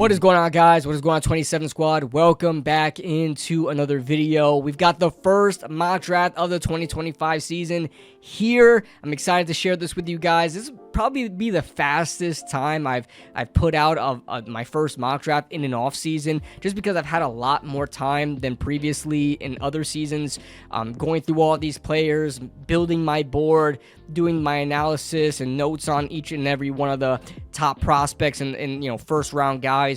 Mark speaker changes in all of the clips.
Speaker 1: What is going on, guys? What is going on, 27 Squad? Welcome back into another video. We've got the first mock draft of the 2025 season here. I'm excited to share this with you guys. This will probably be the fastest time I've put out of my first mock draft in an off season, just because I've had a lot more time than previously in other seasons, going through all these players, building my board, doing my analysis and notes on each and every one of the top prospects and first round guys.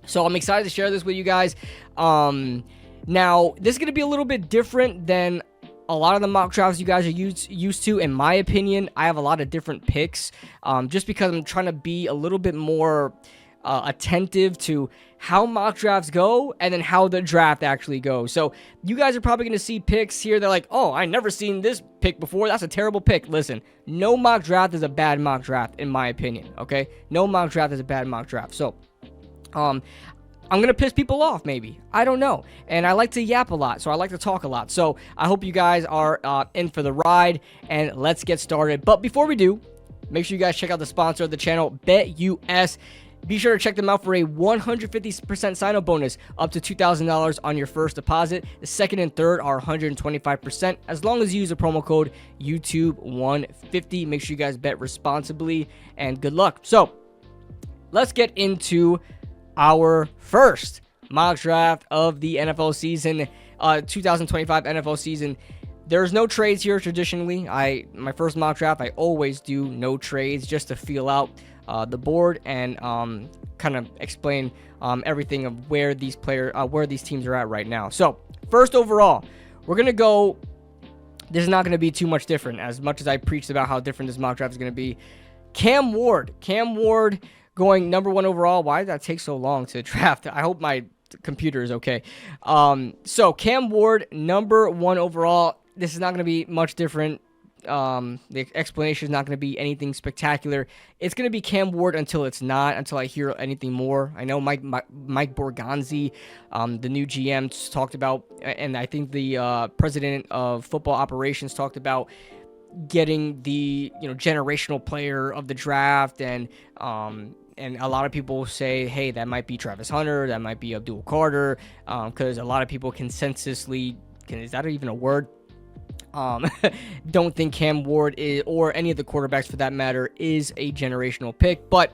Speaker 1: So I'm excited to share this with you guys. Now this is going to be a little bit different than a lot of the mock drafts you guys are used to. In my opinion, I have a lot of different picks, just because I'm trying to be a little bit more attentive to how mock drafts go and then how the draft actually goes. So you guys are probably going to see picks here. They're like, oh, I never seen this pick before. That's a terrible pick. Listen, no mock draft is a bad mock draft, in my opinion. Okay, no mock draft is a bad mock draft. So I'm going to piss people off, maybe. I don't know. And I like to yap a lot, so I like to talk a lot. So I hope you guys are in for the ride, and let's get started. But before we do, make sure you guys check out the sponsor of the channel, BetUS. Be sure to check them out for a 150% sign-up bonus, up to $2,000 on your first deposit. The second and third are 125%, as long as you use the promo code YouTube150. Make sure you guys bet responsibly, and good luck. So let's get into our first mock draft of the NFL season, 2025 NFL season. There's no trades here traditionally. My first mock draft, I always do no trades, just to feel out the board and kind of explain everything of where these teams are at right now. So first overall, we're gonna go. This is not gonna be too much different, as much as I preached about how different this mock draft is gonna be. Cam Ward going number 1 overall. Why did that take so long to draft? I hope my computer is okay. So Cam Ward, number 1 overall. This is not gonna be much different. The explanation is not going to be anything spectacular. It's going to be Cam Ward until it's not, until I hear anything more. I know Mike Borgonzi, the new GM, talked about, and I think the president of football operations talked about getting the generational player of the draft, and a lot of people say, hey, that might be Travis Hunter, that might be Abdul Carter, because a lot of people consensusly, is that even a word? Don't think Cam Ward is, or any of the quarterbacks for that matter, is a generational pick, but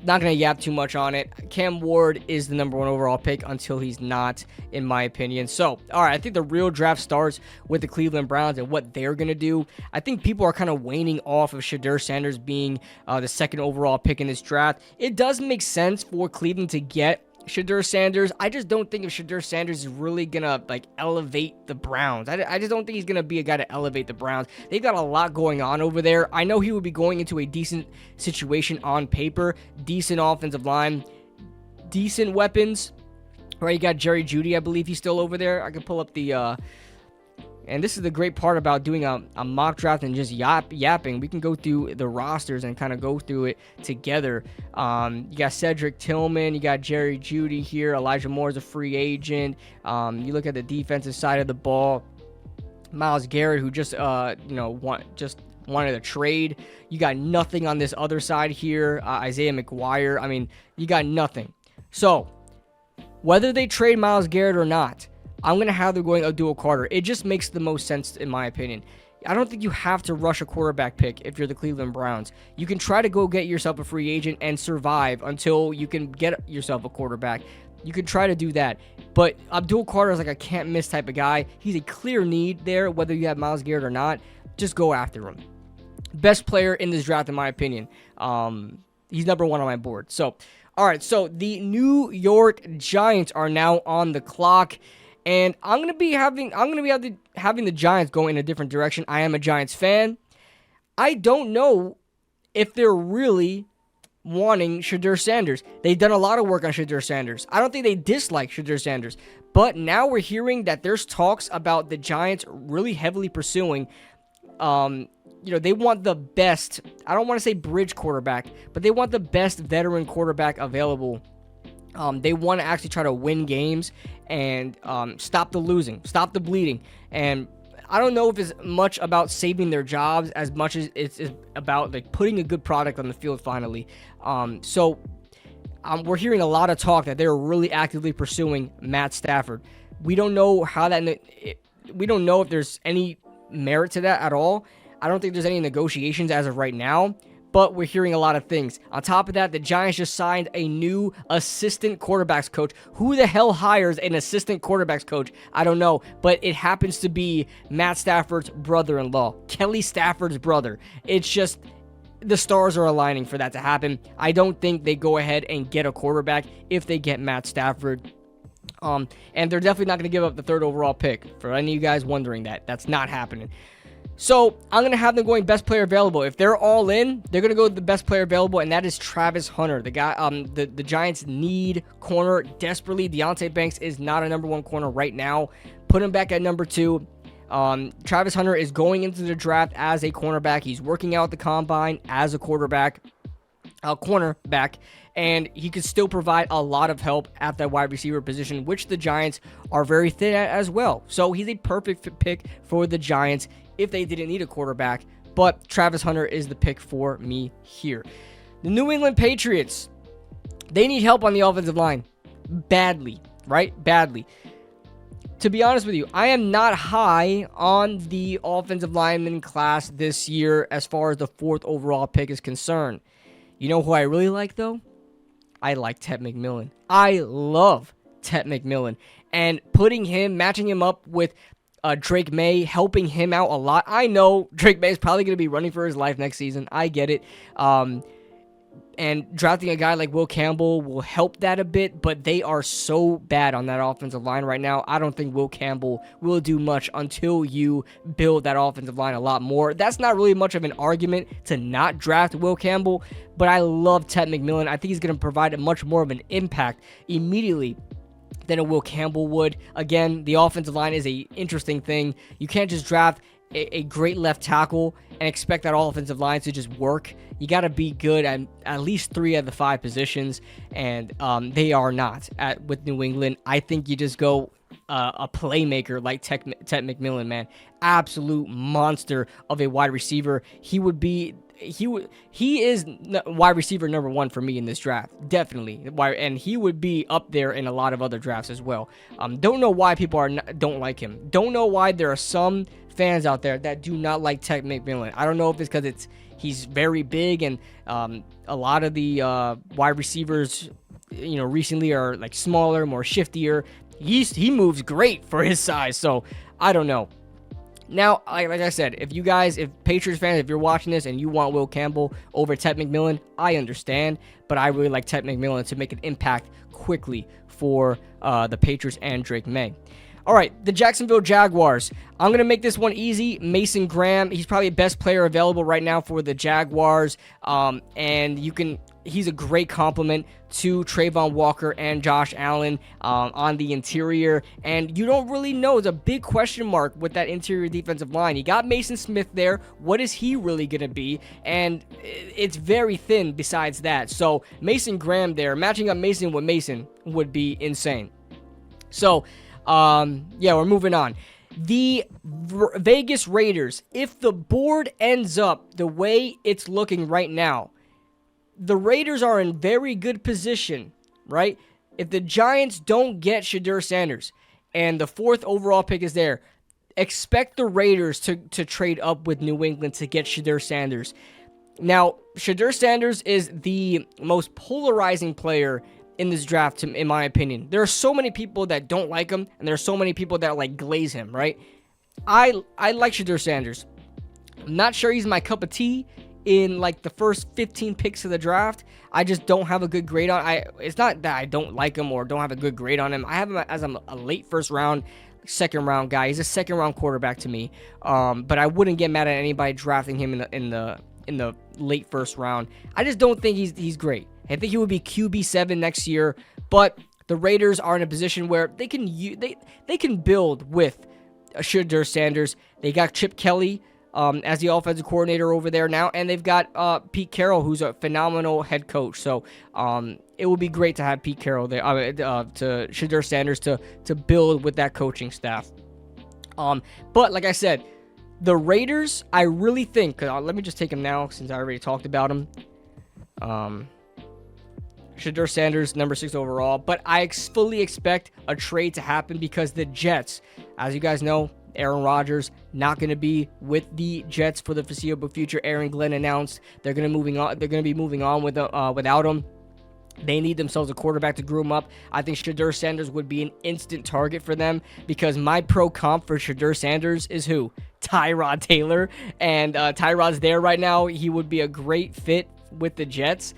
Speaker 1: not going to yap too much on it. Cam Ward is the number 1 overall pick until he's not, in my opinion. So, all right, I think the real draft starts with the Cleveland Browns and what they're going to do. I think people are kind of waning off of Shedeur Sanders being the 2nd overall pick in this draft. It does make sense for Cleveland to get Shedeur Sanders. I just don't think if Shedeur Sanders is really gonna elevate the Browns. I just don't think he's gonna be a guy to elevate the Browns. They've got a lot going on over there. I know he would be going into a decent situation on paper, decent offensive line, decent weapons. Right, you got Jerry Jeudy, I believe he's still over there. I can pull up the and this is the great part about doing a mock draft and just yapping. We can go through the rosters and kind of go through it together. You got Cedric Tillman, you got Jerry Jeudy here. Elijah Moore is a free agent. You look at the defensive side of the ball. Myles Garrett, who just wanted a trade. You got nothing on this other side here. Isaiah McGuire. I mean, you got nothing. So whether they trade Myles Garrett or not, I'm going to have them going Abdul Carter. It just makes the most sense, in my opinion. I don't think you have to rush a quarterback pick if you're the Cleveland Browns. You can try to go get yourself a free agent and survive until you can get yourself a quarterback. You can try to do that. But Abdul Carter is like a can't-miss type of guy. He's a clear need there, whether you have Myles Garrett or not. Just go after him. Best player in this draft, in my opinion. He's number 1 on my board. So, all right. So, the New York Giants are now on the clock. And I'm gonna be having the Giants go in a different direction. I am a Giants fan. I don't know if they're really wanting Shedeur Sanders. They've done a lot of work on Shedeur Sanders. I don't think they dislike Shedeur Sanders. But now we're hearing that there's talks about the Giants really heavily pursuing. They want the best. I don't want to say bridge quarterback, but they want the best veteran quarterback available. They want to actually try to win games and stop the losing, stop the bleeding. And I don't know if it's much about saving their jobs as much as it's about putting a good product on the field finally. So we're hearing a lot of talk that they're really actively pursuing Matt Stafford. We don't know how we don't know if there's any merit to that at all. I don't think there's any negotiations as of right now, but we're hearing a lot of things. On top of that, the Giants just signed a new assistant quarterbacks coach. Who the hell hires an assistant quarterbacks coach? I don't know, but it happens to be Matt Stafford's brother-in-law, Kelly Stafford's brother. It's just the stars are aligning for that to happen. I don't think they go ahead and get a quarterback if they get Matt Stafford. And they're definitely not going to give up the 3rd overall pick. For any of you guys wondering that, that's not happening. So I'm going to have them going best player available. If they're all in, they're going to go with the best player available, and that is Travis Hunter. The guy, the Giants need corner desperately. Deonte Banks is not a number 1 corner right now. Put him back at number 2. Travis Hunter is going into the draft as a cornerback. He's working out at the combine as a cornerback, and he could still provide a lot of help at that wide receiver position, which the Giants are very thin at as well. So he's a perfect pick for the Giants if they didn't need a quarterback, but Travis Hunter is the pick for me here. The New England Patriots, they need help on the offensive line badly, right? Badly. To be honest with you, I am not high on the offensive lineman class this year as far as the 4th overall pick is concerned. You know who I really like, though? I like Ted McMillan. I love Ted McMillan. And matching him up with Drake May, helping him out a lot. I know Drake May is probably going to be running for his life next season. I get it. And drafting a guy like Will Campbell will help that a bit, but they are so bad on that offensive line right now. I don't think Will Campbell will do much until you build that offensive line a lot more. That's not really much of an argument to not draft Will Campbell, but I love Ted McMillan. I think he's going to provide much more of an impact immediately than a Will Campbell would. Again, the offensive line is an interesting thing. You can't just draft a great left tackle and expect that offensive line to just work. You got to be good at least 3 of the 5 positions, and they are not with New England. I think you just go a playmaker like Ted McMillan, man. Absolute monster of a wide receiver. He is wide receiver number 1 for me in this draft, definitely. And he would be up there in a lot of other drafts as well. Don't know why people don't like him. Don't know why there are some fans out there that do not like Ted McMillan. I don't know if it's because he's very big, and a lot of the wide receivers, recently are like smaller, more shiftier. He moves great for his size, so I don't know. Now, like I said, if Patriots fans, if you're watching this and you want Will Campbell over Ted McMillan, I understand, but I really like Ted McMillan to make an impact quickly for the Patriots and Drake May. All right, the Jacksonville Jaguars. I'm going to make this one easy. Mason Graham, he's probably the best player available right now for the Jaguars, and he's a great complement to Trayvon Walker and Josh Allen on the interior, and you don't really know. It's a big question mark with that interior defensive line. You got Mason Smith there. What is he really going to be? And it's very thin besides that. So Mason Graham there, matching up Mason with Mason would be insane. So, we're moving on. The Vegas Raiders, if the board ends up the way it's looking right now, the Raiders are in very good position, right? If the Giants don't get Shedeur Sanders and the 4th overall pick is there, expect the Raiders to trade up with New England to get Shedeur Sanders. Now, Shedeur Sanders is the most polarizing player in this draft, in my opinion. There are so many people that don't like him, and there are so many people that glaze him, right? I like Shedeur Sanders. I'm not sure he's my cup of tea in the first 15 picks of the draft. I just don't have a good grade on. It's not that I don't like him or don't have a good grade on him. I have him as a late first round, second round guy. He's a second round quarterback to me. But I wouldn't get mad at anybody drafting him in the late first round. I just don't think he's great. I think he would be QB7 next year, but the Raiders are in a position where they can build with Shedeur Sanders. They got Chip Kelly as the offensive coordinator over there now, and they've got Pete Carroll, who's a phenomenal head coach. So it would be great to have Pete Carroll there, to Shedeur Sanders to build with that coaching staff. But like I said, the Raiders, I really think, let me just take them now since I already talked about them. Shedeur Sanders, number 6 overall. But I fully expect a trade to happen because the Jets, as you guys know, Aaron Rodgers not going to be with the Jets for the foreseeable future. Aaron Glenn announced they're going to moving on. They're going to be moving on without him. They need themselves a quarterback to groom up. I think Shedeur Sanders would be an instant target for them because my pro comp for Shedeur Sanders is who? Tyrod Taylor. And Tyrod's there right now. He would be a great fit with the Jets.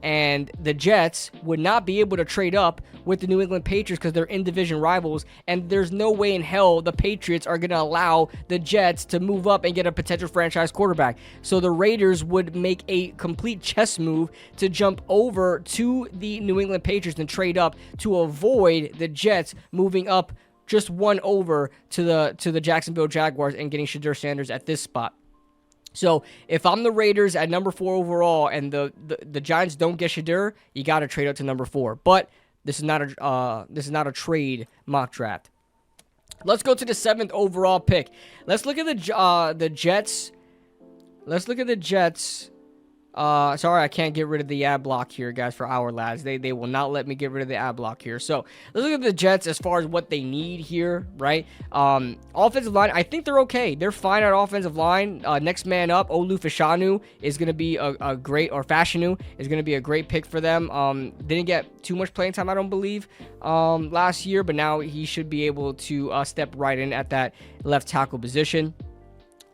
Speaker 1: And the Jets would not be able to trade up with the New England Patriots because they're in-division rivals, and there's no way in hell the Patriots are going to allow the Jets to move up and get a potential franchise quarterback. So the Raiders would make a complete chess move to jump over to the New England Patriots and trade up to avoid the Jets moving up just one over to the Jacksonville Jaguars and getting Shedeur Sanders at this spot. So if I'm the Raiders at number 4 overall and the Giants don't get Shedeur, you got to trade up to number 4. But this is not a trade mock draft. Let's go to the 7th overall pick. Let's look at the Jets. Let's look at the Jets. Sorry, I can't get rid of the ad block here, guys, for our lads. They will not let me get rid of the ad block here. So let's look at the Jets as far as what they need here, right? Offensive line, I think they're okay. They're fine at offensive line. Next man up, Olu Fashanu is going to be a great, or Fashanu is going to be a great pick for them. Didn't get too much playing time, I don't believe, last year, but now he should be able to step right in at that left tackle position.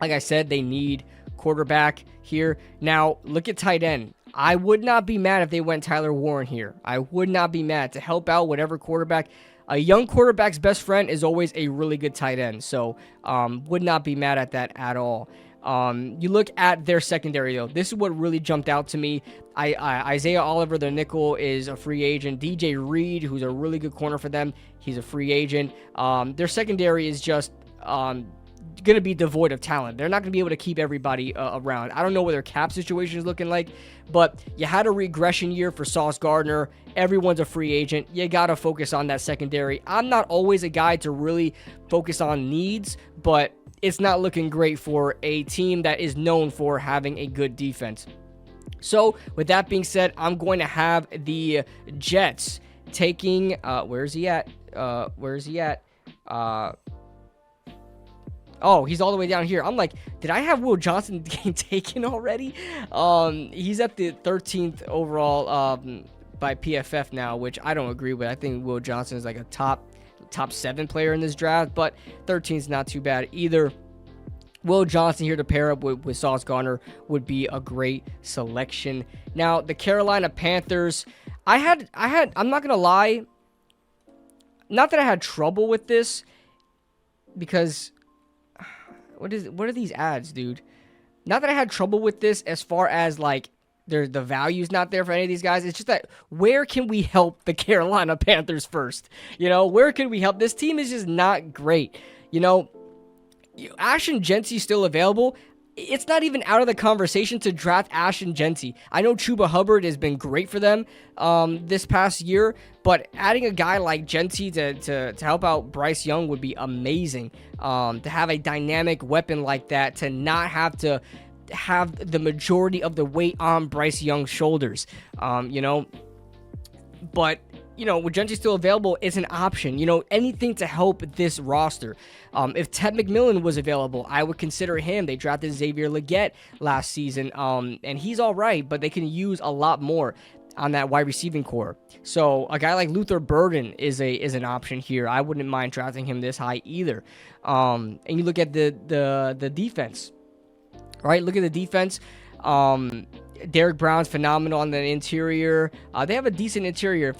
Speaker 1: Like I said, they need quarterback here. Now, look at tight end. I would not be mad if they went Tyler Warren here. I would not be mad to help out whatever quarterback. A young quarterback's best friend is always a really good tight end. So, would not be mad at that at all. You look at their secondary, though. This is what really jumped out to me. Isaiah Oliver, their nickel, is a free agent. DJ Reed, who's a really good corner for them, he's a free agent. Their secondary is just going to be devoid of talent. They're not going to be able to keep everybody around. I don't know what their cap situation is looking like, but you had a regression year for Sauce Gardner. Everyone's a free agent. You got to focus on that secondary. I'm not always a guy to really focus on needs, but it's not looking great for a team that is known for having a good defense. So with that being said, I'm going to have the Jets taking, where is he at? Oh, he's all the way down here. I'm like, did I have Will Johnson getting taken already? He's at the 13th overall by PFF now, which I don't agree with. I think Will Johnson is like a top 7 player in this draft, but 13 is not too bad either. Will Johnson here to pair up with Sauce Gardner would be a great selection. Now, the Carolina Panthers, I'm not going to lie, not that I had trouble with this, because what are these ads, dude? Not that I had trouble with this as far as like the value's not there for any of these guys. It's just that where can we help the Carolina Panthers first? You know, where can we help? This team is just not great. You know, Ashton Jeanty still available. It's not even out of the conversation to draft Ashton Jeanty. I know Chuba Hubbard has been great for them this past year, but adding a guy like Jeanty to help out Bryce Young would be amazing. To have a dynamic weapon like that, to not have to have the majority of the weight on Bryce Young's shoulders, you know. But you know, with Jeanty still available, it's an option. You know, anything to help this roster. If Ted McMillan was available, I would consider him. They drafted Xavier Legette last season, and he's all right, but they can use a lot more on that wide receiving core. So a guy like Luther Burden is an option here. I wouldn't mind drafting him this high either. And you look at the defense, right? Look at the defense. Derek Brown's phenomenal on the interior. They have a decent interior,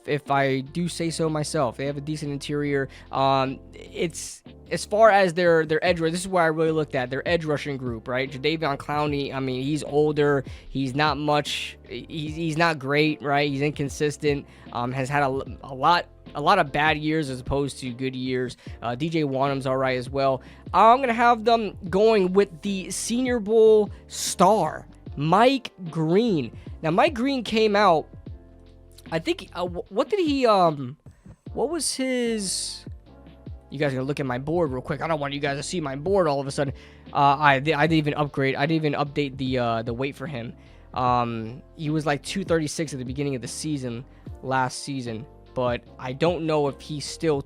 Speaker 1: if I do say so myself. They have a decent interior. It's as far as their edge rush. This is where I really looked at their edge rushing group, right? Jadeveon Clowney. I mean, he's older. He's not much. He's not great, right? He's inconsistent. Has had a lot of bad years as opposed to good years. DJ Wanham's all right as well. I'm gonna have them going with the Senior Bowl star, Mike Green. Now, Mike Green came out, I think, what was his, you guys are gonna look at my board real quick. I don't want you guys to see my board all of a sudden. I didn't even upgrade. I didn't even update the weight for him. He was like 236 at the beginning of the season last season, but I don't know if he's still.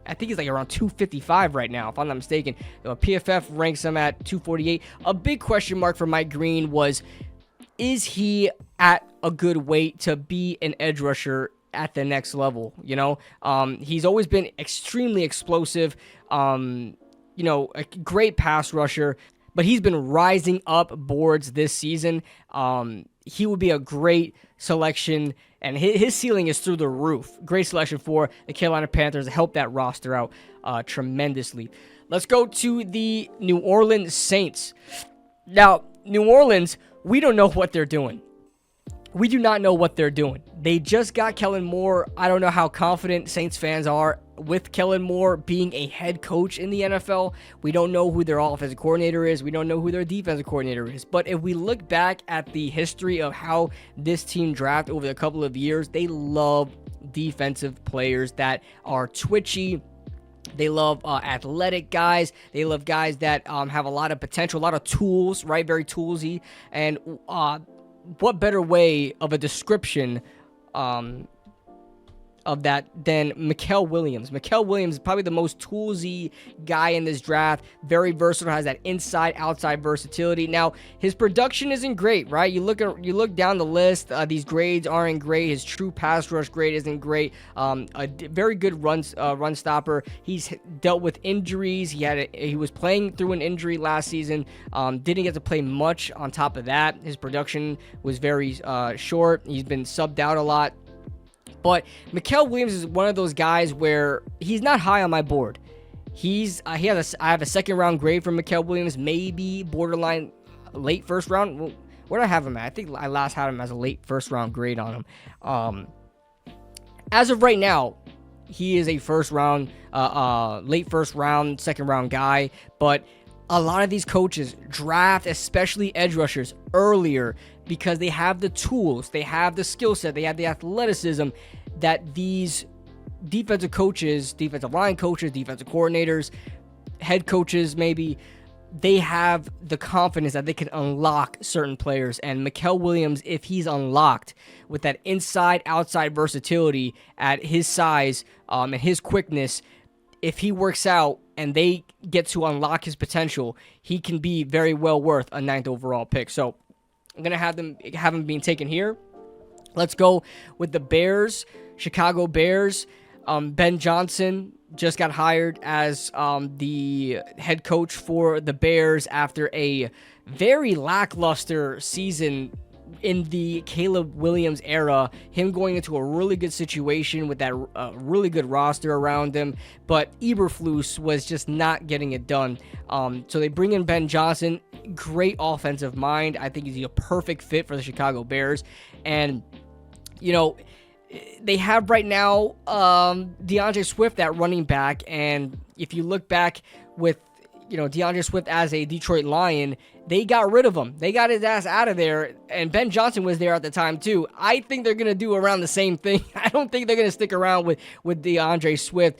Speaker 1: I think he's like around 255 right now, if I'm not mistaken. PFF ranks him at 248. A big question mark for Mike Green was, is he at a good weight to be an edge rusher at the next level? He's always been extremely explosive, a great pass rusher, but he's been rising up boards this season. He would be a great selection, and his ceiling is through the roof. Great selection for the Carolina Panthers to help that roster out tremendously. Let's go to the New Orleans Saints. Now, New Orleans, we don't know what they're doing. We do not know what they're doing. They just got Kellen Moore. I don't know how confident Saints fans are with Kellen Moore being a head coach in the NFL. We don't know who their offensive coordinator is. We don't know who their defensive coordinator is. But if we look back at the history of how this team drafted over a couple of years, they love defensive players that are twitchy. They love athletic guys. They love guys that have a lot of potential, a lot of tools, right? Very toolsy. And what better way of a description of that than Mikael Williams. Mikael Williams is probably the most toolsy guy in this draft. Very versatile, has that inside-outside versatility. Now, his production isn't great, right? You look down the list. These grades aren't great. His true pass rush grade isn't great. Very good run stopper. He's dealt with injuries. He was playing through an injury last season. Didn't get to play much on top of that. His production was very short. He's been subbed out a lot. But Mikael Williams is one of those guys where he's not high on my board. I have a second round grade for Mikael Williams, maybe borderline late first round. Well, where did I have him at? I think I last had him as a late first round grade on him. As of right now, he is a late first round, second round guy. But a lot of these coaches draft, especially edge rushers, earlier because they have the tools, they have the skill set, they have the athleticism that these defensive coaches, defensive line coaches, defensive coordinators, head coaches maybe, they have the confidence that they can unlock certain players. And Mikael Williams, if he's unlocked with that inside-outside versatility at his size and his quickness, if he works out and they get to unlock his potential, he can be very well worth a 9th overall pick. So I'm going to have him being taken here. Let's go with the Bears, Chicago Bears. Ben Johnson just got hired as the head coach for the Bears after a very lackluster season in the Caleb Williams era, him going into a really good situation with that really good roster around him, but Eberflus was just not getting it done. So they bring in Ben Johnson, great offensive mind. I think he's a perfect fit for the Chicago Bears. And, they have right now DeAndre Swift at running back, and if you look back with DeAndre Swift as a Detroit Lion, they got rid of him. They got his ass out of there, and Ben Johnson was there at the time too. I think they're gonna do around the same thing. I don't think they're gonna stick around with DeAndre Swift.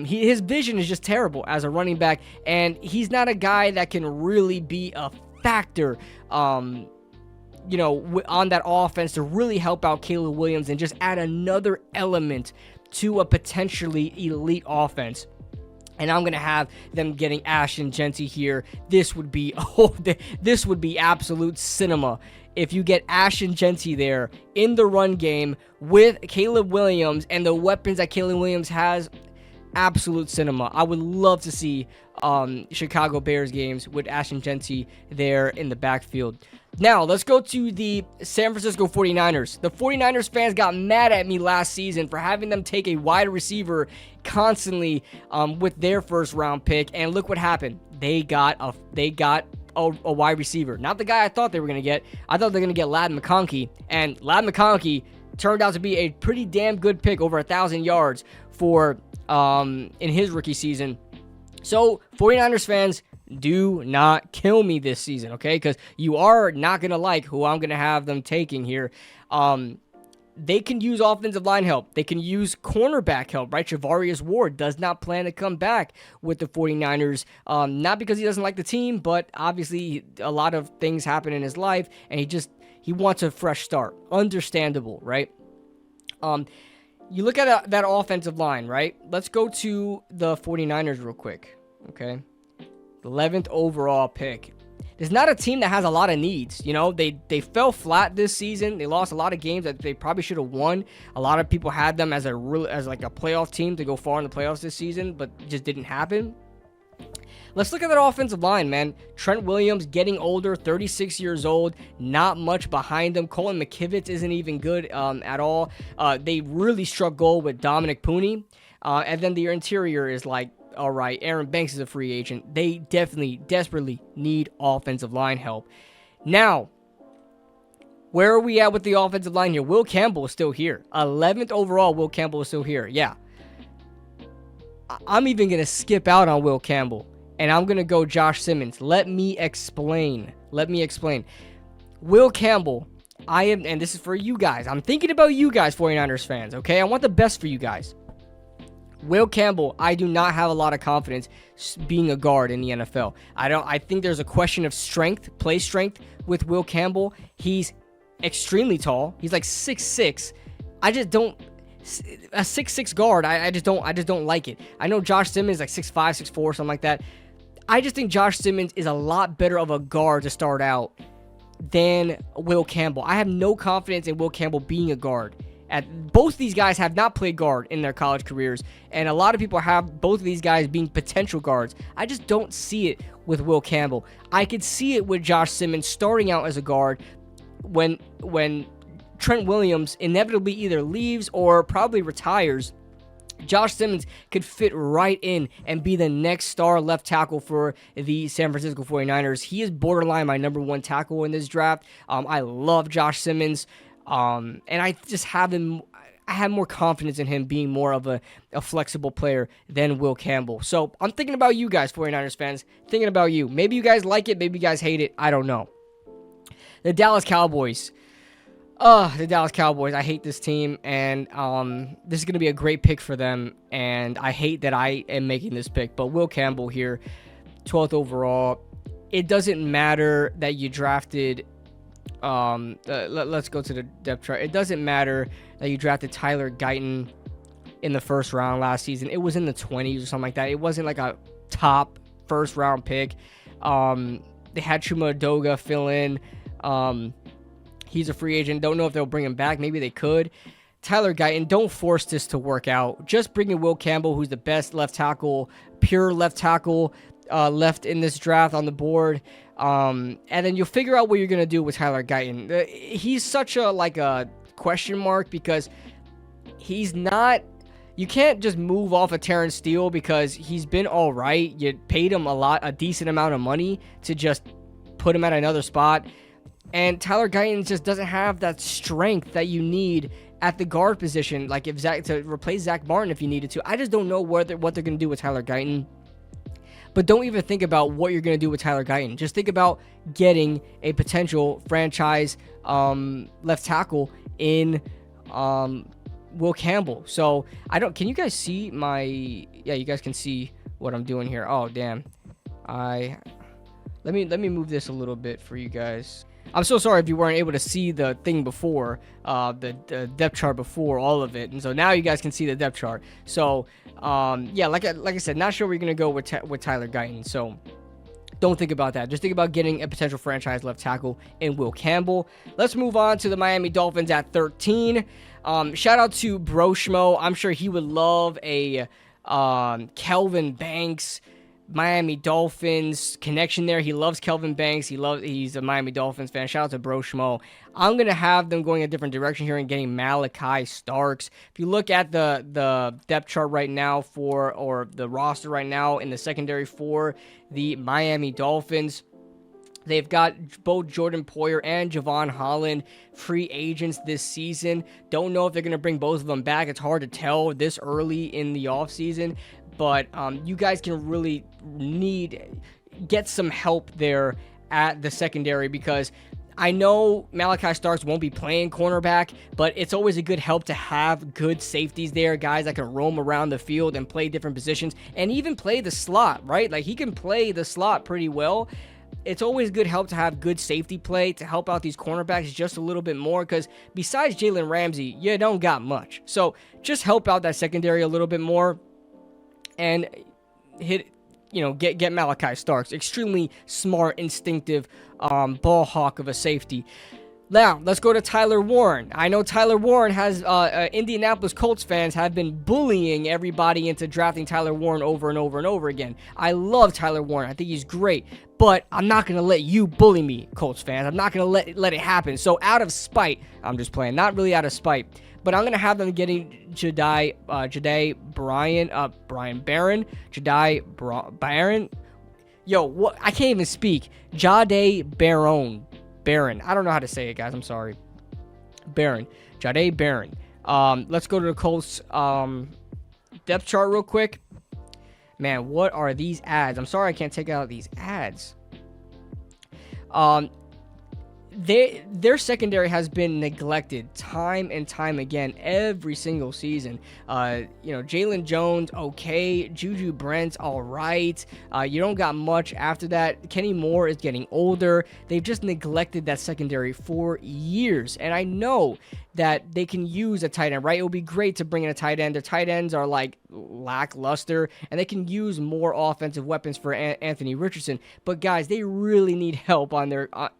Speaker 1: His vision is just terrible as a running back, and he's not a guy that can really be a factor. On that offense to really help out Caleb Williams and just add another element to a potentially elite offense. And I'm going to have them getting Ashton Jeanty here. This would be absolute cinema. If you get Ashton Jeanty there in the run game with Caleb Williams and the weapons that Caleb Williams has, absolute cinema. I would love to see Chicago Bears games with Ashton Jeanty there in the backfield. Now, let's go to the San Francisco 49ers. The 49ers fans got mad at me last season for having them take a wide receiver constantly with their first round pick, and look what happened. They got a wide receiver. Not the guy I thought they were going to get. I thought they were going to get Ladd McConkey, and Ladd McConkey turned out to be a pretty damn good pick, over 1,000 yards for in his rookie season. So, 49ers fans, do not kill me this season, okay? Because you are not going to like who I'm going to have them taking here. They can use offensive line help. They can use cornerback help, right? Charvarius Ward does not plan to come back with the 49ers, not because he doesn't like the team, but obviously a lot of things happen in his life, and He wants a fresh start. Understandable, right? You look at that offensive line, right? Let's go to the 49ers real quick, okay? 11th overall pick. There's not a team that has a lot of needs. You know, they fell flat this season. They lost a lot of games that they probably should have won. A lot of people had them as like a playoff team to go far in the playoffs this season, but it just didn't happen. Let's look at that offensive line, man. Trent Williams getting older, 36 years old, not much behind him. Colin McKivitz isn't even good at all. They really struck gold with Dominic Pooney. And then the interior is like, all right, Aaron Banks is a free agent. They desperately need offensive line help. Now, where are we at with the offensive line here? Will Campbell is still here. 11th overall, Will Campbell is still here. Yeah. I'm even going to skip out on Will Campbell. And I'm going to go Josh Simmons. Let me explain. Will Campbell, and this is for you guys. I'm thinking about you guys, 49ers fans, okay? I want the best for you guys. Will Campbell, I do not have a lot of confidence being a guard in the NFL. I think there's a question of strength, play strength with Will Campbell. He's extremely tall. He's like 6'6". I just don't... A 6'6" guard, I just don't like it. I know Josh Simmons is like 6'5", 6'4", something like that. I just think Josh Simmons is a lot better of a guard to start out than Will Campbell. I have no confidence in Will Campbell being a guard. Both these guys have not played guard in their college careers, and a lot of people have both of these guys being potential guards. I just don't see it with Will Campbell. I could see it with Josh Simmons starting out as a guard when Trent Williams inevitably either leaves or probably retires. Josh Simmons could fit right in and be the next star left tackle for the San Francisco 49ers. He is borderline my number one tackle in this draft. I love Josh Simmons, and I just have him. I have more confidence in him being more of a flexible player than Will Campbell. So I'm thinking about you guys, 49ers fans. Thinking about you. Maybe you guys like it. Maybe you guys hate it. I don't know. The Dallas Cowboys. The Dallas Cowboys. I hate this team, and this is going to be a great pick for them, and I hate that I am making this pick, but Will Campbell here, 12th overall. It doesn't matter that you drafted, let's go to the depth chart. It doesn't matter that you drafted Tyler Guyton in the first round last season. It was in the 20s or something like that. It wasn't like a top first-round pick. They had Chuma Edoga fill in. He's a free agent. Don't know if they'll bring him back. Maybe they could. Tyler Guyton, don't force this to work out. Just bring in Will Campbell, who's the best left tackle, pure left tackle left in this draft on the board. And then you'll figure out what you're going to do with Tyler Guyton. He's such a question mark because he's not... You can't just move off of Terrence Steele because he's been all right. You paid him a decent amount of money to just put him at another spot. And Tyler Guyton just doesn't have that strength that you need at the guard position, like to replace Zach Martin if you needed to. I just don't know what they're going to do with Tyler Guyton. But don't even think about what you're going to do with Tyler Guyton. Just think about getting a potential franchise left tackle in Will Campbell. So can you guys see yeah, you guys can see what I'm doing here. Oh, damn. Let me move this a little bit for you guys. I'm so sorry if you weren't able to see the thing before, the depth chart before, all of it. And so now you guys can see the depth chart. So, yeah, like I said, not sure we're going to go with Tyler Guyton. So don't think about that. Just think about getting a potential franchise left tackle in Will Campbell. Let's move on to the Miami Dolphins at 13. Shout out to Bro Schmo. I'm sure he would love a Kelvin Banks Miami Dolphins connection there. He loves Kelvin Banks. He's a Miami Dolphins fan. Shout out to Bro Schmo. I'm going to have them going a different direction here and getting Malachi Starks. If you look at the depth chart right now or the roster right now in the secondary for the Miami Dolphins, they've got both Jordan Poyer and Javon Holland free agents this season. Don't know if they're going to bring both of them back. It's hard to tell this early in the offseason. But you guys can really get some help there at the secondary because I know Malachi Starks won't be playing cornerback, but it's always a good help to have good safeties there, guys that can roam around the field and play different positions and even play the slot, right? Like he can play the slot pretty well. it's always good help to have good safety play to help out these cornerbacks just a little bit more, because besides Jalen Ramsey, you don't got much. So just help out that secondary a little bit more and get Malachi Starks. Extremely smart, instinctive ball hawk of a safety. Now, let's go to Tyler Warren. I know Tyler Warren has, Indianapolis Colts fans have been bullying everybody into drafting Tyler Warren over and over and over again. I love Tyler Warren. I think he's great. But I'm not going to let you bully me, Colts fans. I'm not going to let it happen. So out of spite, I'm just playing. Not really out of spite. But I'm going to have them getting Jahdae Barron. Yo, what? I can't even speak. Jahdae Barron. I don't know how to say it, guys. I'm sorry. Jahdae Barron. Let's go to the Colts depth chart real quick. Man, what are these ads? I'm sorry I can't take out these ads. Their secondary has been neglected time and time again every single season. Jalen Jones, okay. Juju Brent's all right. You don't got much after that. Kenny Moore is getting older. They've just neglected that secondary for years. And I know that they can use a tight end, right? It would be great to bring in a tight end. Their tight ends are like lackluster, and they can use more offensive weapons for Anthony Richardson. But guys, they really need help on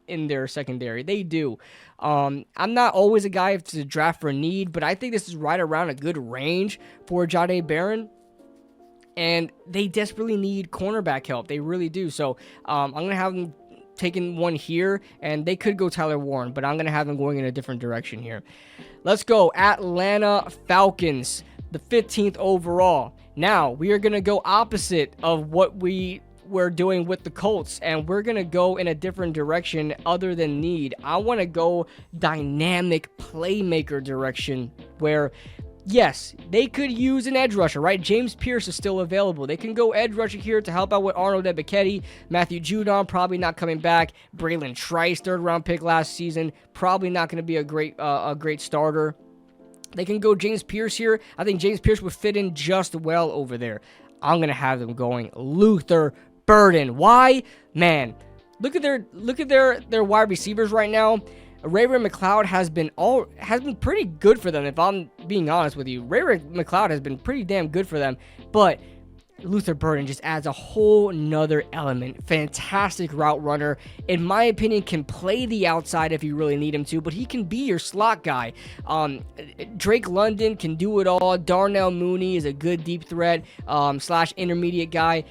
Speaker 1: in their secondary. They do. I'm not always a guy to draft for need, but I think this is right around a good range for Jahdae Barron. And they desperately need cornerback help. They really do. So I'm going to have them taking one here, and they could go Tyler Warren, but I'm going to have them going in a different direction here. Let's go Atlanta Falcons, the 15th overall. Now, we are going to go opposite of what we were doing with the Colts, and we're going to go in a different direction other than need. I want to go dynamic playmaker direction where, yes, they could use an edge rusher, right? James Pierce is still available. They can go edge rusher here to help out with Arnold Ebiketie. Matthew Judon probably not coming back. Braylon Trice, third-round pick last season, probably not going to be a great starter. They can go James Pierce here. I think James Pierce would fit in just well over there. I'm going to have them going Luther Burden. Why? Man, look at their wide receivers right now. Ray-Ray McCloud has been pretty good for them, if I'm being honest with you. Ray-Ray McCloud has been pretty damn good for them, but Luther Burden just adds a whole nother element. Fantastic route runner. In my opinion, can play the outside if you really need him to, but he can be your slot guy. Drake London can do it all. Darnell Mooney is a good deep threat / intermediate guy.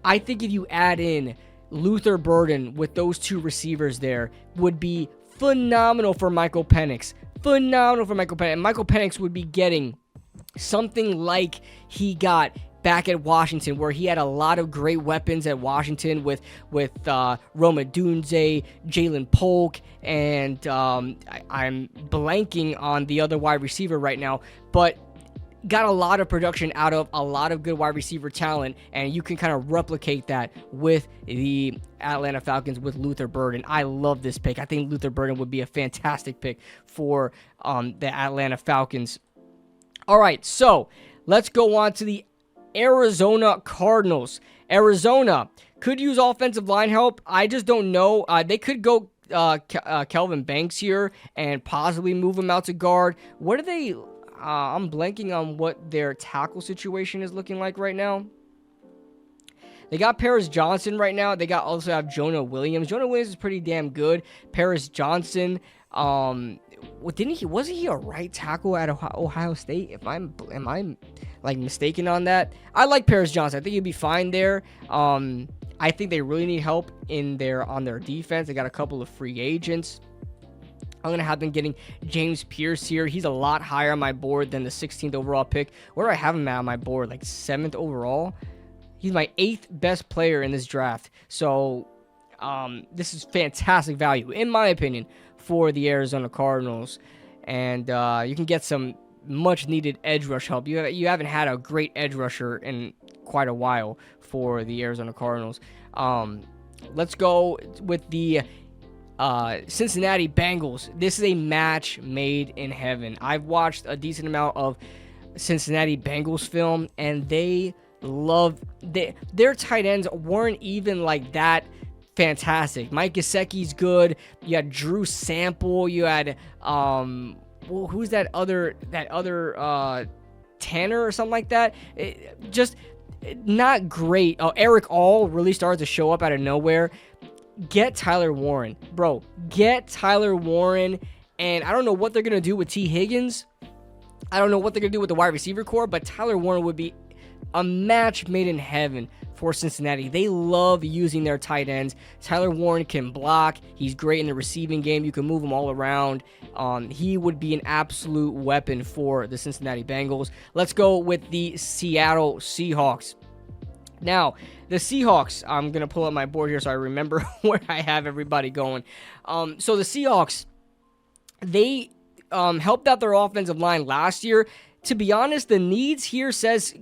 Speaker 1: I think if you add in Luther Burden with those two receivers there, would be phenomenal for Michael Penix. And Michael Penix would be getting something like he got back at Washington, where he had a lot of great weapons at Washington with Roma Dunze, Jalen Polk, and I'm blanking on the other wide receiver right now, but got a lot of production out of a lot of good wide receiver talent, and you can kind of replicate that with the Atlanta Falcons with Luther Burden. I love this pick. I think Luther Burden would be a fantastic pick for the Atlanta Falcons. All right, so let's go on to the Arizona Cardinals. Arizona could use offensive line help. I just don't know. They could go Kelvin Banks here and possibly move him out to guard. What are they... I'm blanking on what their tackle situation is looking like right now. They got Paris Johnson right now. They also have Jonah Williams. Jonah Williams is pretty damn good. Paris Johnson, wasn't he a right tackle at Ohio State? Am I like mistaken on that? I like Paris Johnson. I think he'd be fine there. I think they really need help on their defense. They got a couple of free agents. I'm going to have them getting James Pierce here. He's a lot higher on my board than the 16th overall pick. Where do I have him at on my board? Like 7th overall? He's my 8th best player in this draft. So, this is fantastic value, in my opinion, for the Arizona Cardinals. And you can get some much-needed edge rush help. You haven't had a great edge rusher in quite a while for the Arizona Cardinals. Let's go with the Cincinnati Bengals. This is a match made in heaven. I've watched a decent amount of Cincinnati Bengals film, and they love their tight ends weren't even like that fantastic. Mike Gesicki's good. You had Drew Sample. You had who's that other Tanner or something like that. Just not great. Oh, Eric All really started to show up out of nowhere. Get Tyler Warren, bro. Get Tyler Warren. And I don't know what they're gonna do with T. Higgins. I don't know what they're going to do with the wide receiver core, but Tyler Warren would be a match made in heaven for Cincinnati. They love using their tight ends. Tyler Warren can block. He's great in the receiving game. You can move him all around. He would be an absolute weapon for the Cincinnati Bengals. Let's go with the Seattle Seahawks. Now, the Seahawks, I'm going to pull up my board here so I remember where I have everybody going. So the Seahawks, they helped out their offensive line last year. To be honest, the needs here says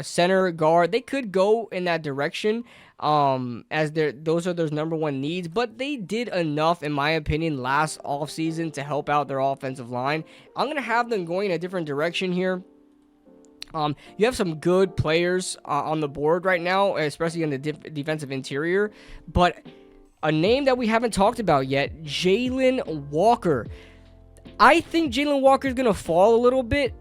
Speaker 1: center, guard. They could go in that direction as those are their number one needs, but they did enough, in my opinion, last offseason to help out their offensive line. I'm going to have them going in a different direction here. You have some good players on the board right now, especially in the defensive interior, but a name that we haven't talked about yet, Jalen Walker. I think Jalen Walker is going to fall a little bit.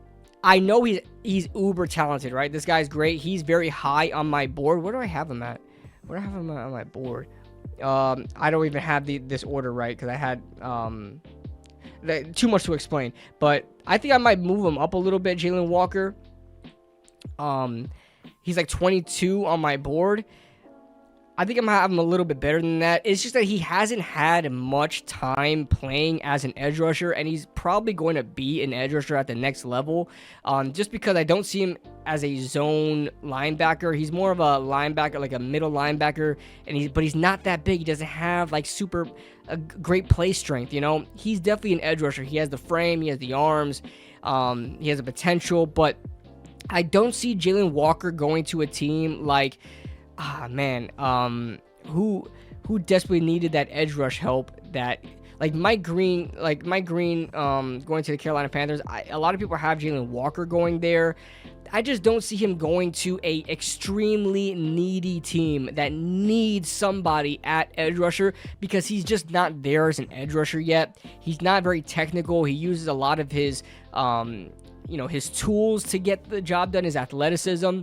Speaker 1: I know he's uber talented, right? This guy's great. He's very high on my board. Where do I have him at? Where do I have him on my board? I don't even have this order right because I had too much to explain. But I think I might move him up a little bit, Jalen Walker. He's like 22 on my board. I think I'm going to have him a little bit better than that. It's just that he hasn't had much time playing as an edge rusher, and he's probably going to be an edge rusher at the next level, just because I don't see him as a zone linebacker. He's more of a linebacker, like a middle linebacker, but he's not that big. He doesn't have like great play strength, you know? He's definitely an edge rusher. He has the frame, he has the arms, he has the potential, but I don't see Jalen Walker going to a team like... who desperately needed that edge rush help, that like Mike Green going to the Carolina Panthers. A lot of people have Jalen Walker going there. I just don't see him going to a extremely needy team that needs somebody at edge rusher, because he's just not there as an edge rusher yet. He's not very technical. He uses a lot of his his tools to get the job done, his athleticism.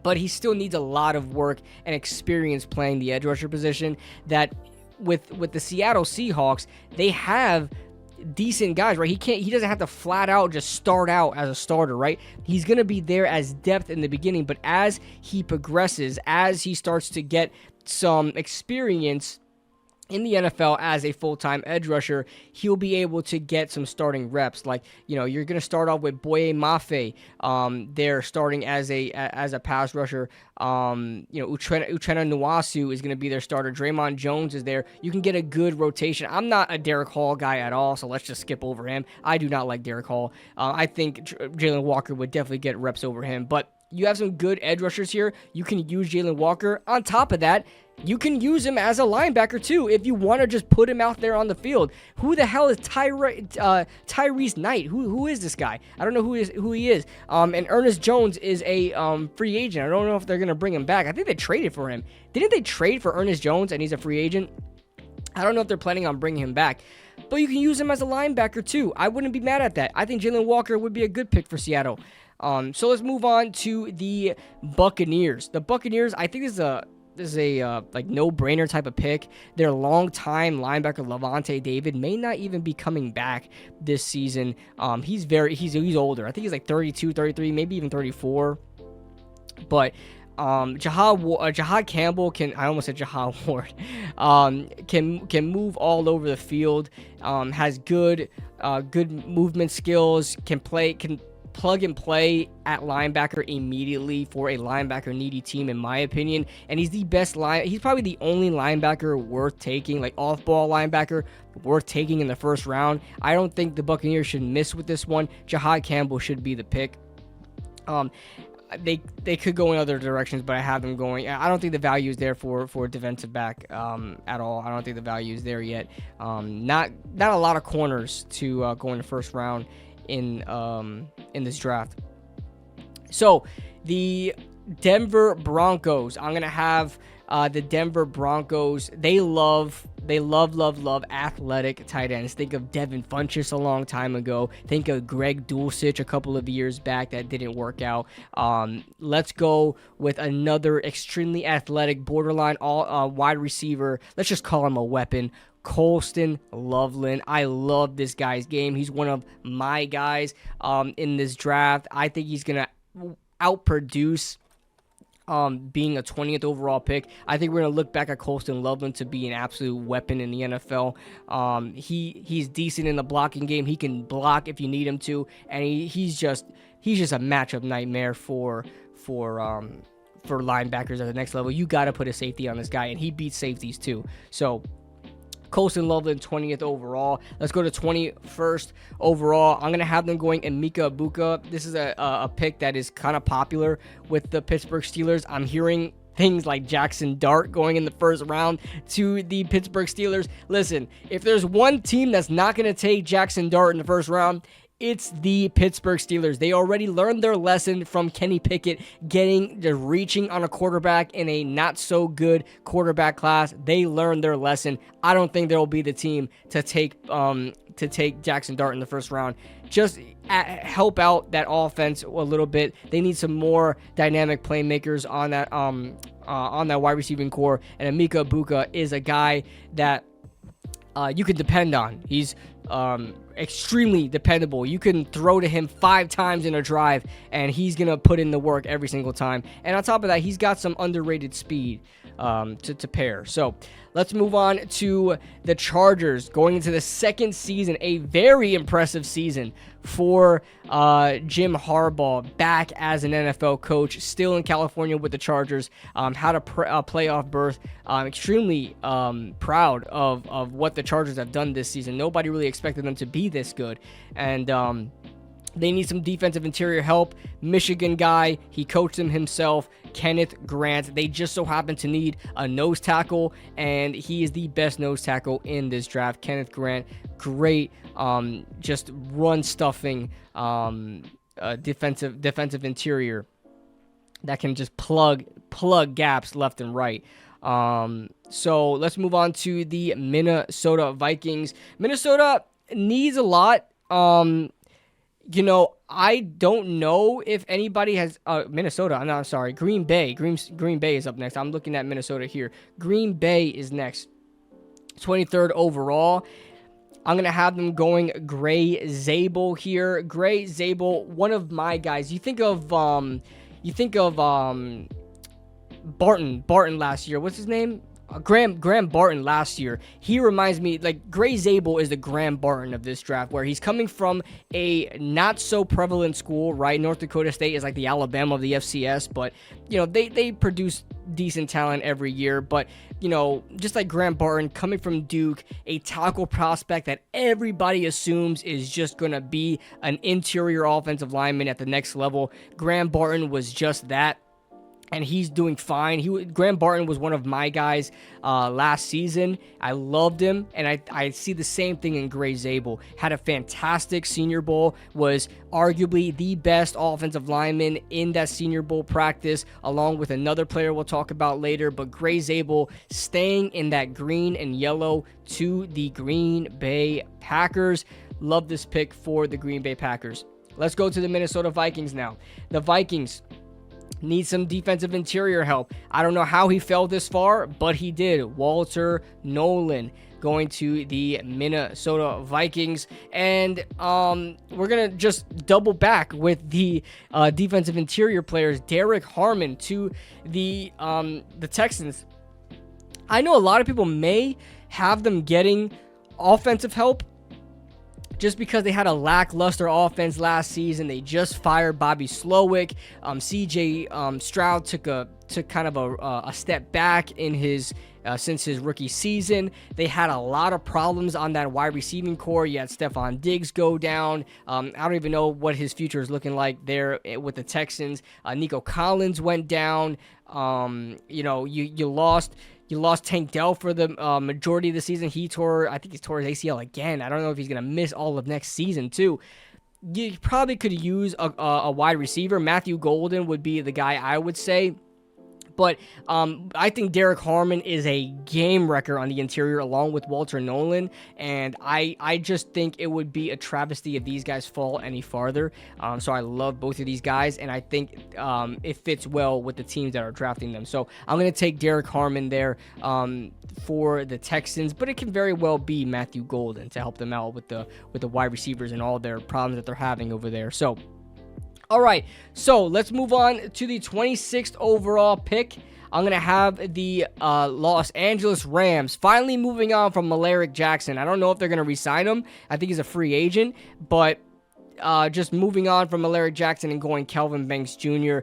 Speaker 1: But he still needs a lot of work and experience playing the edge rusher position. That with the Seattle Seahawks, they have decent guys, right? He doesn't have to flat out just start out as a starter, right? He's going to be there as depth in the beginning, but as he progresses, as he starts to get some experience in the NFL as a full-time edge rusher, he'll be able to get some starting reps. Like, you're going to start off with Boye Mafe. They're starting as a pass rusher. Uchenna Nwasu is going to be their starter. Draymond Jones is there. You can get a good rotation. I'm not a Derek Hall guy at all, so let's just skip over him. I do not like Derek Hall. I think Jalen Walker would definitely get reps over him, but you have some good edge rushers here. You can use Jalen Walker. On top of that, you can use him as a linebacker too if you want to just put him out there on the field. Who the hell is Tyrese Knight? Who is this guy? I don't know who he is. And Ernest Jones is a free agent. I don't know if they're going to bring him back. I think they traded for him. Didn't they trade for Ernest Jones and he's a free agent? I don't know if they're planning on bringing him back. But you can use him as a linebacker too. I wouldn't be mad at that. I think Jalen Walker would be a good pick for Seattle. So let's move on to the Buccaneers. The Buccaneers, I think this is a like no-brainer type of pick. Their longtime linebacker Levante David may not even be coming back this season. He's older. I think he's like 32, 33, maybe even 34. But Jahad Campbell can, I almost said Jahad Ward, can move all over the field, has good movement skills, can plug and play at linebacker immediately for a linebacker needy team, in my opinion. And he's the best he's probably the only linebacker worth taking, like off-ball linebacker worth taking in the first round. I don't think the Buccaneers should miss with this one. Jahad Campbell should be the pick. They could go in other directions, but I have them going. I don't think the value is there for defensive back at all. I don't think the value is there yet. Not a lot of corners to go in the first round in this draft. So the Denver Broncos, I'm gonna have the Denver Broncos, they love athletic tight ends. Think of Devin Funchess a long time ago. Think of Greg Dulcich a couple of years back that didn't work out. Let's go with another extremely athletic, borderline wide receiver. Let's just call him a weapon. Colston Loveland. I love this guy's game. He's one of my guys in this draft. I think he's going to outproduce being a 20th overall pick. I think we're going to look back at Colston Loveland to be an absolute weapon in the NFL. He's decent in the blocking game. He can block if you need him to, and he's just a matchup nightmare for linebackers at the next level. You got to put a safety on this guy, and he beats safeties too. So Colston Loveland, 20th overall. Let's go to 21st overall. I'm going to have them going Emeka Egbuka. This is a pick that is kind of popular with the Pittsburgh Steelers. I'm hearing things like Jackson Dart going in the first round to the Pittsburgh Steelers. Listen, if there's one team that's not going to take Jackson Dart in the first round, it's the Pittsburgh Steelers. They already learned their lesson from Kenny Pickett reaching on a quarterback in a not so good quarterback class. They learned their lesson. I don't think there will be the team to take Jackson Dart in the first round. Just help out that offense a little bit. They need some more dynamic playmakers on that wide receiving core. And Emeka Egbuka is a guy that you can depend on. He's extremely dependable. You can throw to him 5 times in a drive, and he's going to put in the work every single time. And on top of that, he's got some underrated speed to pair. So let's move on to the Chargers going into the second season, a very impressive season for Jim Harbaugh, back as an NFL coach, still in California with the Chargers, had a playoff berth. Extremely proud of what the Chargers have done this season. Nobody really expected them to be this good, and they need some defensive interior help. Michigan guy, he coached them himself, Kenneth Grant. They just so happen to need a nose tackle, and he is the best nose tackle in this draft. Kenneth Grant, great, just run stuffing, defensive interior that can just plug gaps left and right. So let's move on to the Minnesota Vikings. Minnesota needs a lot. I don't know if anybody has Minnesota. I'm sorry, Green Bay. Green Bay is up next. I'm looking at Minnesota here. Green Bay is next, 23rd overall. I'm gonna have them going Gray Zabel here. Gray Zabel, one of my guys. You think of Barton last year. What's his name? Graham Barton last year. He reminds me, like, Gray Zabel is the Graham Barton of this draft, where he's coming from a not so prevalent school, right? North Dakota State is like the Alabama of the FCS, but they produce decent talent every year. But just like Graham Barton, coming from Duke, a tackle prospect that everybody assumes is just gonna be an interior offensive lineman at the next level. Graham Barton was just that, and he's doing fine. Graham Barton was one of my guys last season. I loved him, and I see the same thing in Gray Zabel. Had a fantastic Senior Bowl, was arguably the best offensive lineman in that Senior Bowl practice, along with another player we'll talk about later. But Gray Zabel staying in that green and yellow to the Green Bay Packers. Love this pick for the Green Bay Packers. Let's go to the Minnesota Vikings now. The Vikings need some defensive interior help. I don't know how he fell this far, but he did. Walter Nolan going to the Minnesota Vikings. And we're going to just double back with the defensive interior players. Derek Harmon to the Texans. I know a lot of people may have them getting offensive help just because they had a lackluster offense last season. They just fired Bobby Slowick. CJ Stroud took kind of a step back in his since his rookie season. They had a lot of problems on that wide receiving core. You had Stephon Diggs go down. I don't even know what his future is looking like there with the Texans. Nico Collins went down. You lost Tank Dell for the majority of the season. I think he tore his ACL again. I don't know if he's going to miss all of next season, too. You probably could use a wide receiver. Matthew Golden would be the guy I would say. But I think Derek Harmon is a game wrecker on the interior along with Walter Nolan. And I just think it would be a travesty if these guys fall any farther. So I love both of these guys. And I think it fits well with the teams that are drafting them. So I'm going to take Derek Harmon there for the Texans. But it can very well be Matthew Golden to help them out with the wide receivers and all their problems that they're having over there. So all right, so let's move on to the 26th overall pick. I'm going to have the Los Angeles Rams finally moving on from Malaric Jackson. I don't know if they're going to re-sign him. I think he's a free agent, but just moving on from Malaric Jackson and going Kelvin Banks Jr.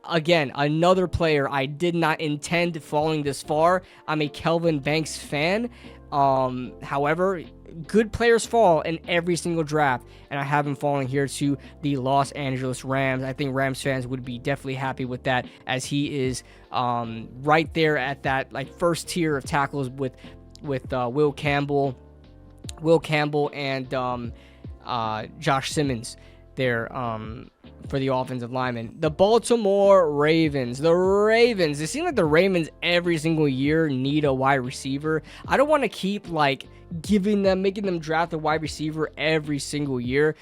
Speaker 1: Again, another player I did not intend falling this far. I'm a Kelvin Banks fan. However, good players fall in every single draft, and I have him falling here to the Los Angeles Rams. I think Rams fans would be definitely happy with that, as he is right there at that like first tier of tackles with Will Campbell and Josh Simmons there for the offensive lineman. The Baltimore Ravens. It seems like the Ravens every single year need a wide receiver. I don't want to keep like making them draft a wide receiver every single year.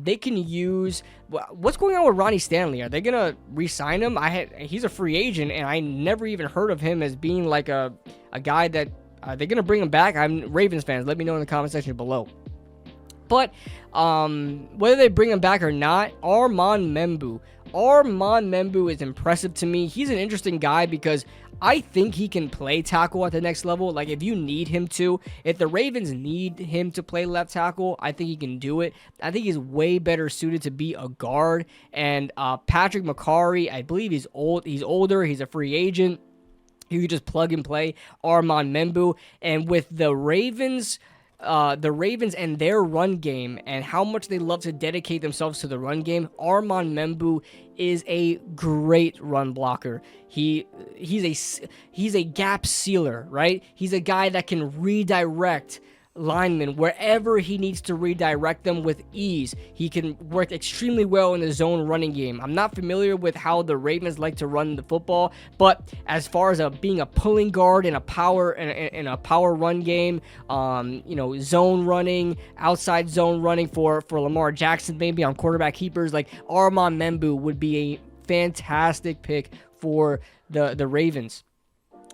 Speaker 1: They can use what's going on with Ronnie Stanley. Are they gonna re-sign him? He's a free agent, and I never even heard of him as being like a guy that they're gonna bring him back. I'm Ravens fans. Let me know in the comment section below. But whether they bring him back or not, Armand Membou is impressive to me. He's an interesting guy because I think he can play tackle at the next level. Like, if you need him to, if the Ravens need him to play left tackle, I think he can do it. I think he's way better suited to be a guard. And Patrick McCarry, I believe he's older. He's a free agent. You could just plug and play Armand Membou. And with the Ravens and their run game and how much they love to dedicate themselves to the run game, Armand Membou is a great run blocker. He's a gap sealer, right? He's a guy that can redirect linemen wherever he needs to redirect them with ease. He can work extremely well in the zone running game. I'm not familiar with how the Ravens like to run the football, but as far as being a pulling guard in a power run game, zone running, outside zone running for Lamar Jackson, maybe on quarterback keepers, like Armand Membou would be a fantastic pick for the Ravens.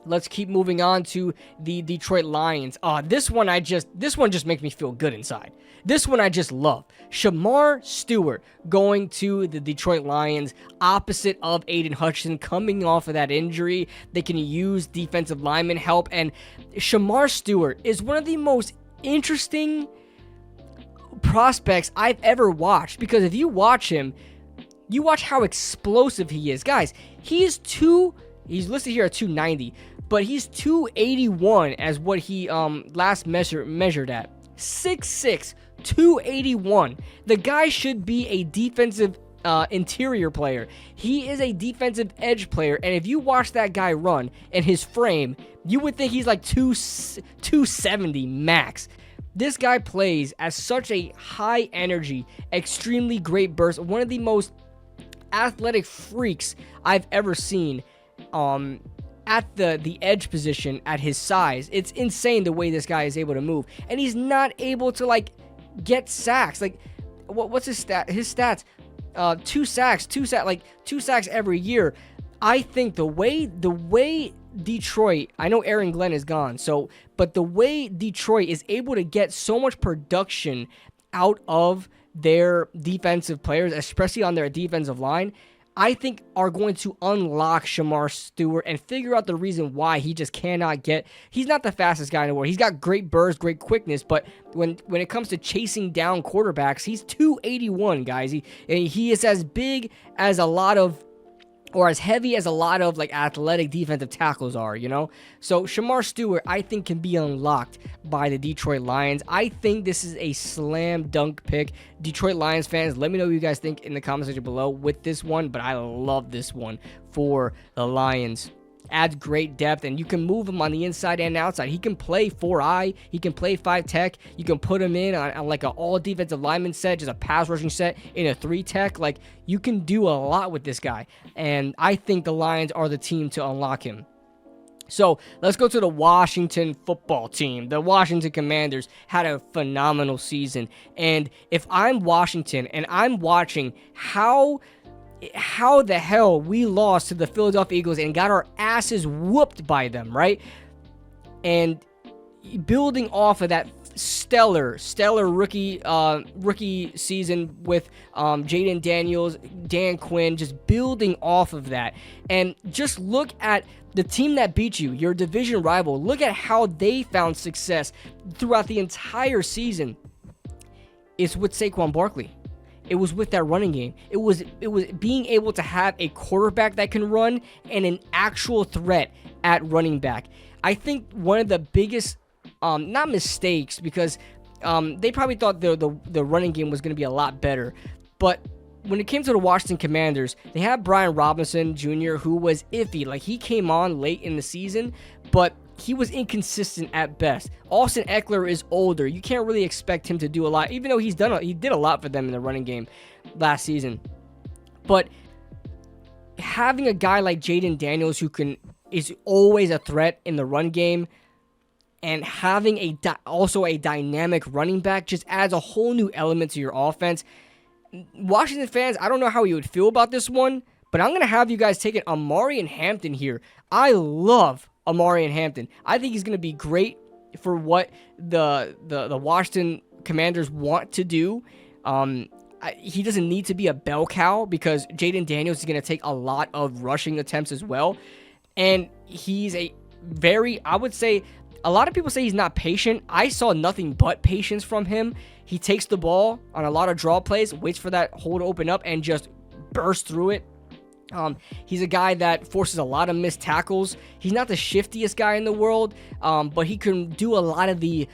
Speaker 1: Let's keep moving on to the Detroit Lions. This one just makes me feel good inside. This one I just love. Shamar Stewart going to the Detroit Lions, opposite of Aiden Hutchinson, coming off of that injury. They can use defensive lineman help, and Shamar Stewart is one of the most interesting prospects I've ever watched, because if you watch him, you watch how explosive he is. Guys, he's listed here at 290, but he's 281 as what he last measured at. 6'6", 281. The guy should be a defensive interior player. He is a defensive edge player, and if you watch that guy run and his frame, you would think he's like 270 max. This guy plays as such a high energy, extremely great burst, one of the most athletic freaks I've ever seen at the edge position at his size. It's insane the way this guy is able to move, and he's not able to like get sacks. Like, what's his stats? 2 sacks every year. I think the way Detroit, I know Aaron Glenn is gone, but the way Detroit is able to get so much production out of their defensive players, especially on their defensive line, I think are going to unlock Shamar Stewart and figure out the reason why he just cannot get. He's not the fastest guy in the world. He's got great burst, great quickness, but when it comes to chasing down quarterbacks, he's 281, guys. He is as big as a lot of, or as heavy as a lot of like athletic defensive tackles are, you know? So Shamar Stewart, I think, can be unlocked by the Detroit Lions. I think this is a slam dunk pick. Detroit Lions fans, let me know what you guys think in the comment section below with this one, but I love this one for the Lions. adds great depth, and you can move him on the inside and outside. He can play 4-eye. He can play 5-tech. You can put him in on like an all defensive lineman set, just a pass rushing set in a 3-tech. Like, you can do a lot with this guy, and I think the Lions are the team to unlock him. So let's go to the Washington football team. The Washington Commanders had a phenomenal season. And if I'm Washington and I'm watching how the hell we lost to the Philadelphia Eagles and got our asses whooped by them, right? And building off of that stellar rookie season with Jaden Daniels, Dan Quinn, just building off of that. And just look at the team that beat you, your division rival. Look at how they found success throughout the entire season. It's with Saquon Barkley. It was with that running game. It was being able to have a quarterback that can run and an actual threat at running back. I think one of the biggest, not mistakes, because they probably thought the running game was going to be a lot better, but when it came to the Washington Commanders, they had Brian Robinson Jr., who was iffy. Like, he came on late in the season, but he was inconsistent at best. Austin Eckler is older. You can't really expect him to do a lot, even though he did a lot for them in the running game last season. But having a guy like Jaden Daniels who is always a threat in the run game, and having also a dynamic running back just adds a whole new element to your offense. Washington fans, I don't know how you would feel about this one, but I'm going to have you guys take it Omari and Hampton here. I love Omari and Hampton. I think he's going to be great for what the Washington Commanders want to do. He doesn't need to be a bell cow because Jaden Daniels is going to take a lot of rushing attempts as well. And he's I would say, a lot of people say he's not patient. I saw nothing but patience from him. He takes the ball on a lot of draw plays, waits for that hole to open up, and just bursts through it. He's a guy that forces a lot of missed tackles. He's not the shiftiest guy in the world, but he can do a lot of the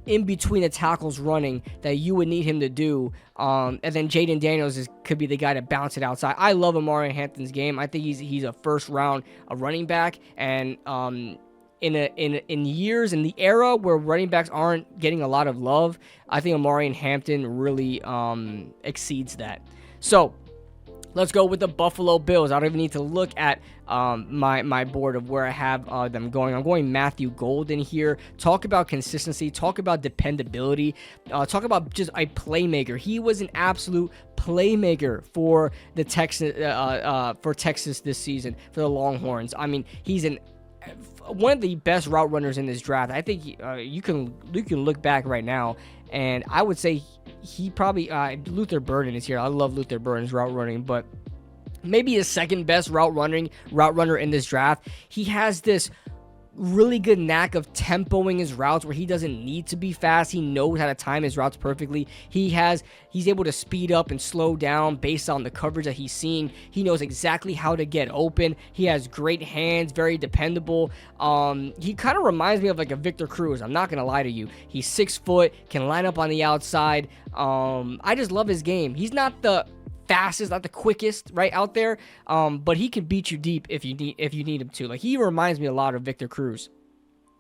Speaker 1: in between the tackles running that you would need him to do. And then Jaden Daniels could be the guy to bounce it outside. I love Omari Hampton's game. I think he's a first round running back, and in years in the era where running backs aren't getting a lot of love, I think Omari Hampton really exceeds that. So let's go with the Buffalo Bills. I don't even need to look at my board of where I have them going. I'm going Matthew Golden here. Talk about consistency. Talk about dependability. Talk about just a playmaker. He was an absolute playmaker for the Texas this season, for the Longhorns. I mean, he's one of the best route runners in this draft. I think you can look back right now, and I would say he probably Luther Burden is here. I love Luther Burden's route running, but maybe his second best route runner in this draft. He has this really good knack of tempoing his routes where he doesn't need to be fast. He knows how to time his routes perfectly. He's able to speed up and slow down based on the coverage that he's seeing. He knows exactly how to get open. He has great hands, very dependable. He kind of reminds me of like a Victor Cruz. I'm not going to lie to you. He's 6 foot, can line up on the outside. I just love his game. He's not the fastest, not the quickest right out there, but he can beat you deep if you need him to. Like, he reminds me a lot of Victor Cruz.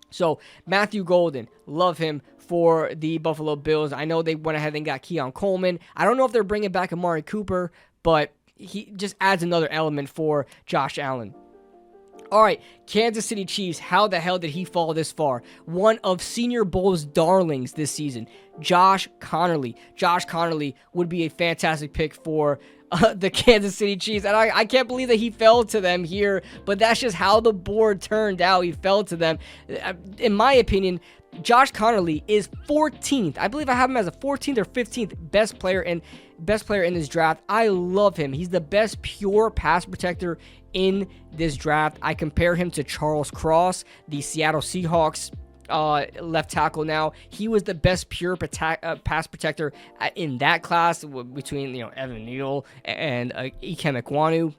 Speaker 1: So Matthew Golden, love him for the Buffalo Bills. I know they went ahead and got Keon Coleman. I don't know if they're bringing back Amari Cooper, but he just adds another element for Josh Allen. All right, Kansas City Chiefs, how the hell did he fall this far? One of Senior Bowl's darlings this season, Josh Connerly. Josh Connerly would be a fantastic pick for the Kansas City Chiefs, and I can't believe that he fell to them here, but that's just how the board turned out. He fell to them. In my opinion, Josh Connerly is 14th. I believe I have him as a 14th or 15th best player in this draft. I love him. He's the best pure pass protector in this draft. I compare him to Charles Cross, the Seattle Seahawks left tackle now. He was the best pure pass protector in that class between Evan Neal and Ikem Ekwonu.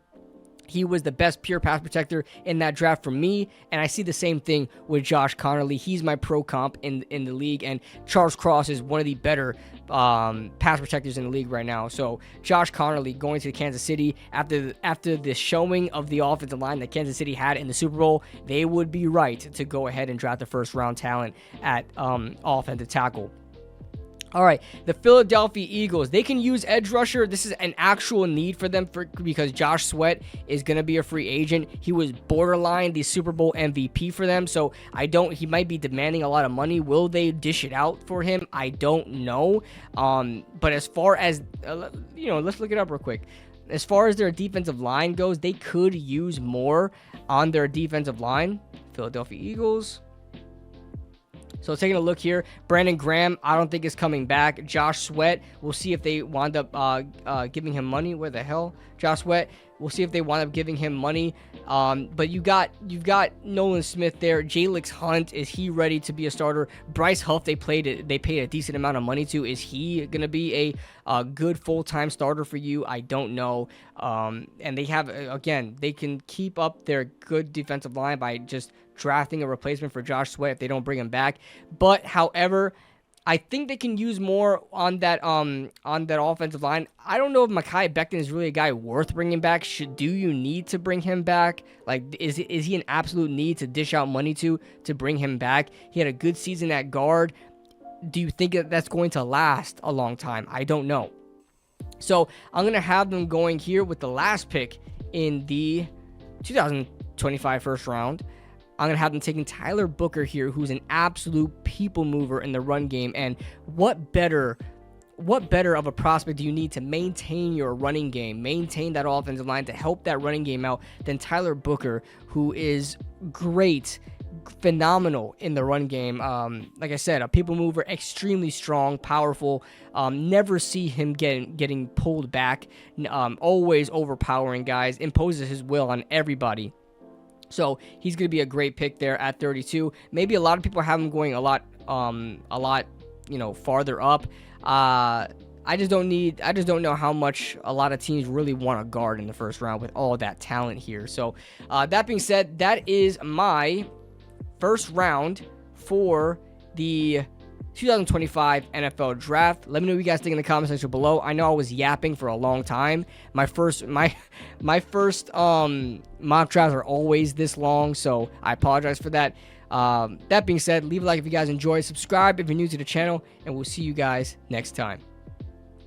Speaker 1: He was the best pure pass protector in that draft for me, and I see the same thing with Josh Connerly. He's my pro comp in the league, and Charles Cross is one of the better pass protectors in the league right now. So Josh Connerly going to Kansas City after the showing of the offensive line that Kansas City had in the Super Bowl, they would be right to go ahead and draft the first round talent at offensive tackle. All right, the Philadelphia Eagles, they can use edge rusher. This is an actual need for them because Josh Sweat is going to be a free agent. He was borderline the Super Bowl MVP for them, so he might be demanding a lot of money. Will they dish it out for him? I don't know. But as far as, let's look it up real quick. As far as their defensive line goes, they could use more on their defensive line. Philadelphia Eagles. So taking a look here, Brandon Graham, I don't think is coming back. Josh Sweat, we'll see if they wind up giving him money. Where the hell? Josh Sweat, we'll see if they wind up giving him money. But you've got Nolan Smith there. Jalix Hunt, is he ready to be a starter? Bryce Huff, they paid a decent amount of money to. Is he going to be a good full-time starter for you? I don't know. And they have, again, they can keep up their good defensive line by just drafting a replacement for Josh Sweat if they don't bring him back. But however, I think they can use more on that offensive line. I don't know if Mekhi Becton is really a guy worth bringing back. Do you need to bring him back? Like, is he an absolute need to dish out money to bring him back? He had a good season at guard. Do you think that's going to last a long time? I don't know. So I'm going to have them going here with the last pick in the 2025 first round. I'm going to have them taking Tyler Booker here, who's an absolute people mover in the run game. And what better of a prospect do you need to maintain your running game, maintain that offensive line, to help that running game out than Tyler Booker, who is great, phenomenal in the run game. Like I said, a people mover, extremely strong, powerful. Never see him getting pulled back. Always overpowering guys, imposes his will on everybody. So he's going to be a great pick there at 32. Maybe a lot of people have him going a lot, farther up. I just don't know how much a lot of teams really want to guard in the first round with all that talent here. So that being said, that is my first round for the 2025 NFL Draft. Let me know what you guys think in the comment section below. I know I was yapping for a long time. My first mock drafts are always this long, so I apologize for that. That being said, leave a like if you guys enjoy, subscribe if you're new to the channel, and we'll see you guys next time.